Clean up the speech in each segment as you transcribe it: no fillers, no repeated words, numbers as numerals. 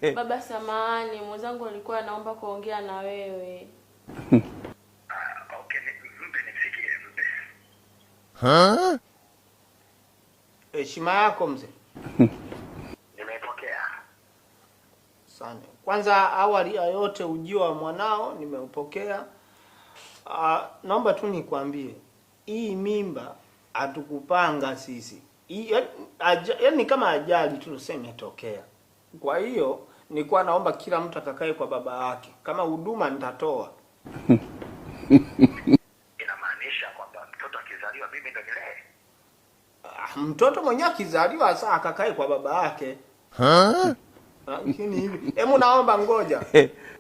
Baba samahani, mwenzangu alikuwa anaomba kuongea na wewe. Okay, mpe nimsikie mpe. Ha? Heshima yako mzee. Nimepokea. Sana. Kwanza awali ya yote ujio wa mwanao nimeupokea. Naomba tu nikwambie, hii mimba hatukupanga sisi. Yaani kama ajali tu tuseme tokea. Kwa hiyo nilikuwa naomba kila mtu akakae kwa baba yake. Kama huduma nitatoa. Inamaanisha kwamba mtoto akizaliwa mimi ndo nilee? Mtoto mwenyewe akizaliwa sasa akakae kwa baba yake. Ha? Lakini hivi, hebu naomba ngoja.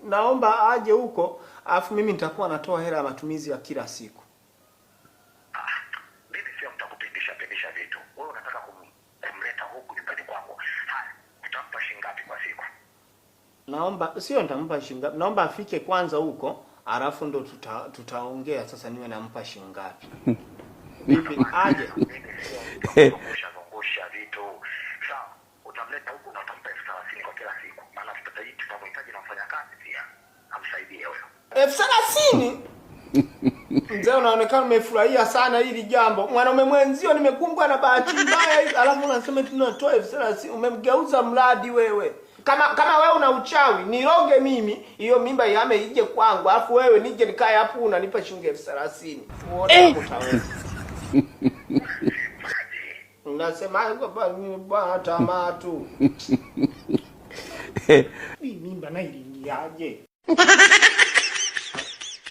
Naomba aje huko, afu mimi nitakuwa natoa hela ya matumizi ya kila siku. Mimi sio mtakupindisha vitu. Wewe unataka kumleta huku nyumbani kwako. Haya, utampa shilingi ngapi kwa siku? Naomba sio nitampa shilingi ngapi. Naomba afike kwanza huko, alafu ndo tutaongea sasa niwe nampa shilingi ngapi. Vipi aje? Zungusha vitu. Sawa, utamleta huku na utampa 30,000 kwa kila siku. Maana tutamhitaji na mfanyakazi pia. Amsaidie huyo. 30,000? Mzee unaonekana umefurahia sana hili jambo. Mwanaume mwenzio nimekumbwa na bahati mbaya hivi, alafu unasema tunatoa 30,000. Umemgeuza mradi wewe. Kama wewe una uchawi, niroge mimi, hiyo mimba yame ije kwangu, alafu wewe nije nikae hapo unanipa shilingi 30,000. Uone hapo utaweza. Unasema bwana tamaa tu. Hii mimba na iliingiaje?